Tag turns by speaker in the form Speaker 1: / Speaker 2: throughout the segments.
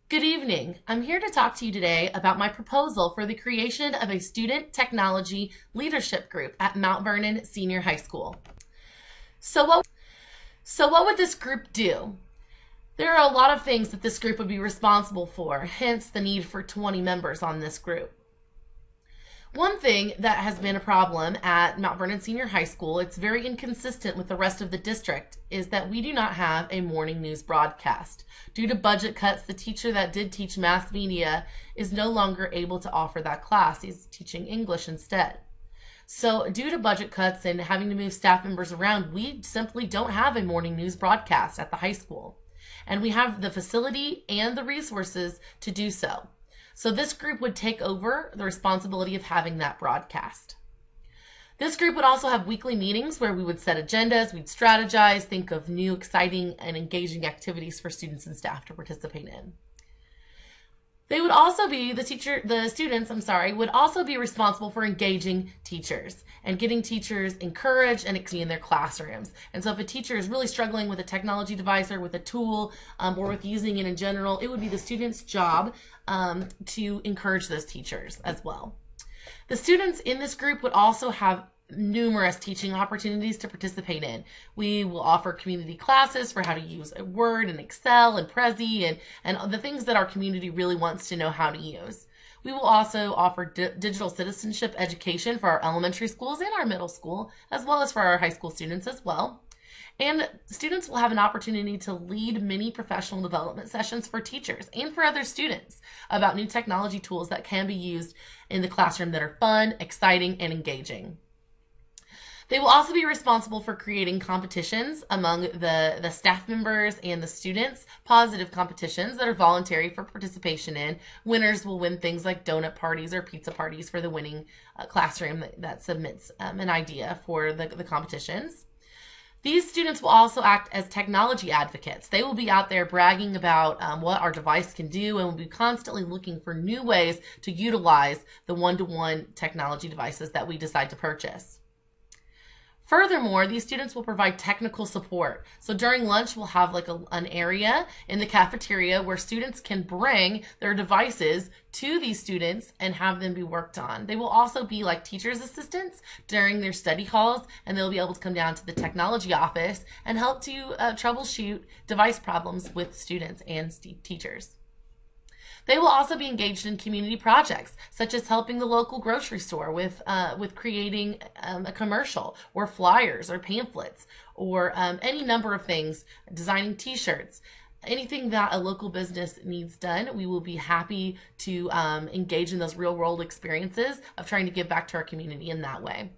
Speaker 1: Good evening. I'm here to talk to you today about my proposal for the creation of a student technology leadership group at Mount Vernon Senior High School. So what would this group do? There are a lot of things that this group would be responsible for, hence the need for 20 members on this group. One thing that has been a problem at Mount Vernon Senior High School, it's very inconsistent with the rest of the district, is that we do not have a morning news broadcast. Due to budget cuts, the teacher that did teach mass media is no longer able to offer that class. He's teaching English instead. So due to budget cuts and having to move staff members around, we simply don't have a morning news broadcast at the high school. And we have the facility and the resources to do so. So this group would take over the responsibility of having that broadcast. This group would also have weekly meetings where we would set agendas, we'd strategize, think of new, exciting, and engaging activities for students and staff to participate in. They would also be, the students would also be responsible for engaging teachers and getting teachers encouraged and in their classrooms. And so if a teacher is really struggling with a technology device or with a tool or with using it in general, it would be the student's job to encourage those teachers as well. The students in this group would also have numerous teaching opportunities to participate in. We will offer community classes for how to use Word and Excel and Prezi and the things that our community really wants to know how to use. We will also offer digital citizenship education for our elementary schools and our middle school, as well as for our high school students as well. And students will have an opportunity to lead mini professional development sessions for teachers and for other students about new technology tools that can be used in the classroom that are fun, exciting, and engaging. They will also be responsible for creating competitions among the staff members and the students, positive competitions that are voluntary for participation in. Winners will win things like donut parties or pizza parties for the winning classroom that submits an idea for the competitions. These students will also act as technology advocates. They will be out there bragging about what our device can do and will be constantly looking for new ways to utilize the one-to-one technology devices that we decide to purchase. Furthermore, these students will provide technical support. So during lunch, we'll have like an area in the cafeteria where students can bring their devices to these students and have them be worked on. They will also be like teachers' assistants during their study halls, and they'll be able to come down to the technology office and help to troubleshoot device problems with students and teachers. They will also be engaged in community projects, such as helping the local grocery store with creating a commercial or flyers or pamphlets or any number of things, designing t-shirts. Anything that a local business needs done, we will be happy to engage in those real-world experiences of trying to give back to our community in that way.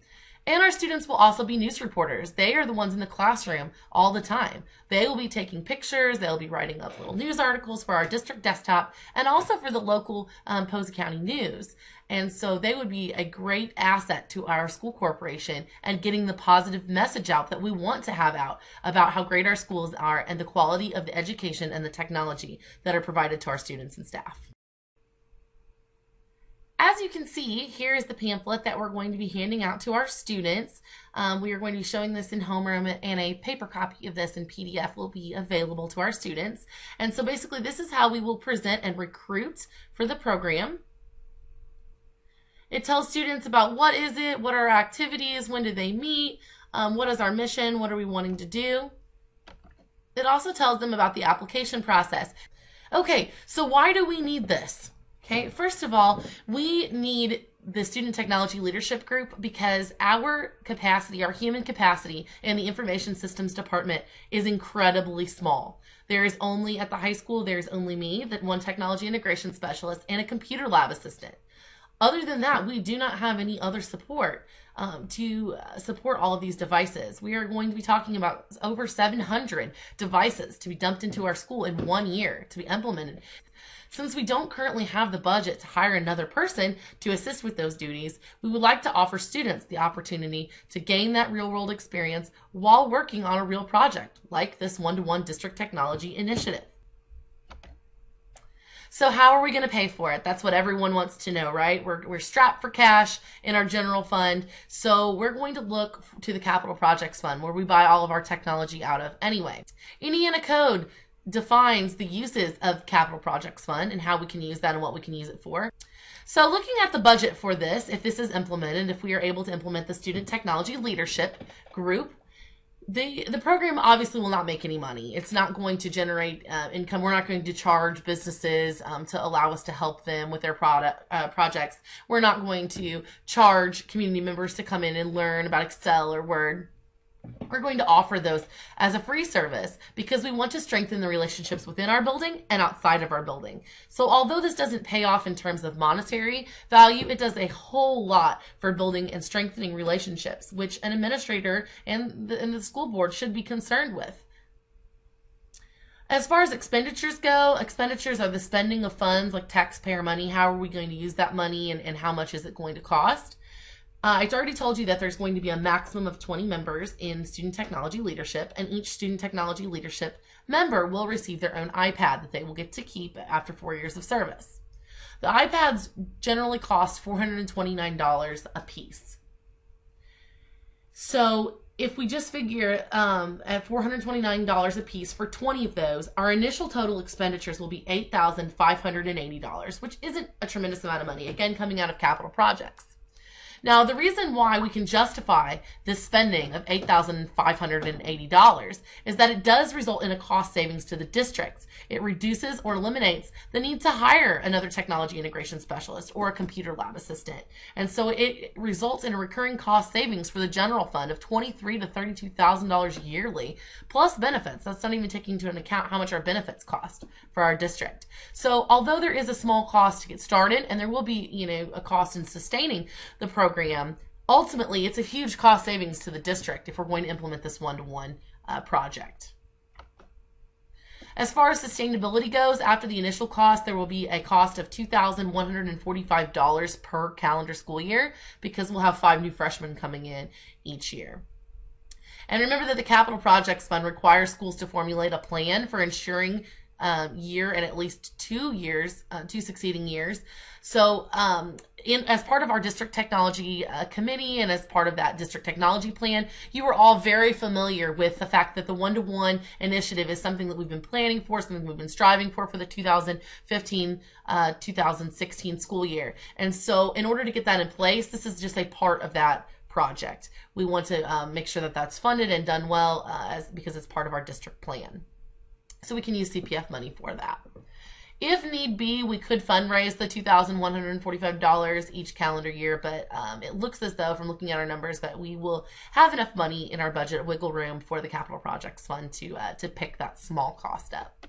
Speaker 1: And our students will also be news reporters. They are the ones in the classroom all the time. They will be taking pictures, they'll be writing up little news articles for our district desktop and also for the local Posey County News. And so they would be a great asset to our school corporation and getting the positive message out that we want to have out about how great our schools are and the quality of the education and the technology that are provided to our students and staff. As you can see, here is the pamphlet that we're going to be handing out to our students. We are going to be showing this in homeroom, and a paper copy of this in PDF will be available to our students. And so basically this is how we will present and recruit for the program. It tells students about what is it, what are our activities, when do they meet, what is our mission, what are we wanting to do. It also tells them about the application process. Okay, so why do we need this? Okay, first of all, we need the Student Technology Leadership Group because our capacity, our human capacity in the Information Systems Department is incredibly small. There is only, at the high school, there's only me, that one technology integration specialist, and a computer lab assistant. Other than that, we do not have any other support to support all of these devices. We are going to be talking about over 700 devices to be dumped into our school in 1 year to be implemented. Since we don't currently have the budget to hire another person to assist with those duties, we would like to offer students the opportunity to gain that real-world experience while working on a real project, like this one-to-one district technology initiative. So how are we going to pay for it? That's what everyone wants to know, right? We're strapped for cash in our general fund, so we're going to look to the Capital Projects Fund, where we buy all of our technology out of anyway. Indiana Code defines the uses of Capital Projects Fund and how we can use that and what we can use it for. So looking at the budget for this, if this is implemented, if we are able to implement the Student Technology Leadership Group, the program obviously will not make any money. It's not going to generate income. We're not going to charge businesses to allow us to help them with their projects. We're not going to charge community members to come in and learn about Excel or Word. We're going to offer those as a free service because we want to strengthen the relationships within our building and outside of our building. So although this doesn't pay off in terms of monetary value, it does a whole lot for building and strengthening relationships, which an administrator and the school board should be concerned with. As far as expenditures go, expenditures are the spending of funds like taxpayer money. How are we going to use that money and how much is it going to cost? I already told you that there's going to be a maximum of 20 members in Student Technology Leadership, and each Student Technology Leadership member will receive their own iPad that they will get to keep after 4 years of service. The iPads generally cost $429 a piece. So if we just figure at $429 a piece for 20 of those, our initial total expenditures will be $8,580, which isn't a tremendous amount of money, again, coming out of capital projects. Now, the reason why we can justify this spending of $8,580 is that it does result in a cost savings to the district. It reduces or eliminates the need to hire another technology integration specialist or a computer lab assistant. And so it results in a recurring cost savings for the general fund of $23,000 to $32,000 yearly, plus benefits. That's not even taking into account how much our benefits cost for our district. So although there is a small cost to get started, and there will be, a cost in sustaining the program, ultimately it's a huge cost savings to the district if we're going to implement this one-to-one project. As far as sustainability goes, after the initial cost, there will be a cost of $2,145 per calendar school year because we'll have 5 new freshmen coming in each year. And remember that the Capital Projects Fund requires schools to formulate a plan for ensuring year and at least 2 succeeding years. So as part of our district technology committee and as part of that district technology plan, you are all very familiar with the fact that the one-to-one initiative is something that we've been planning for, something we've been striving for the 2015-2016 school year. And so in order to get that in place, this is just a part of that project. We want to make sure that that's funded and done well because it's part of our district plan. So we can use CPF money for that. If need be, we could fundraise the $2,145 each calendar year, but it looks as though, from looking at our numbers, that we will have enough money in our budget wiggle room for the Capital Projects Fund to pick that small cost up.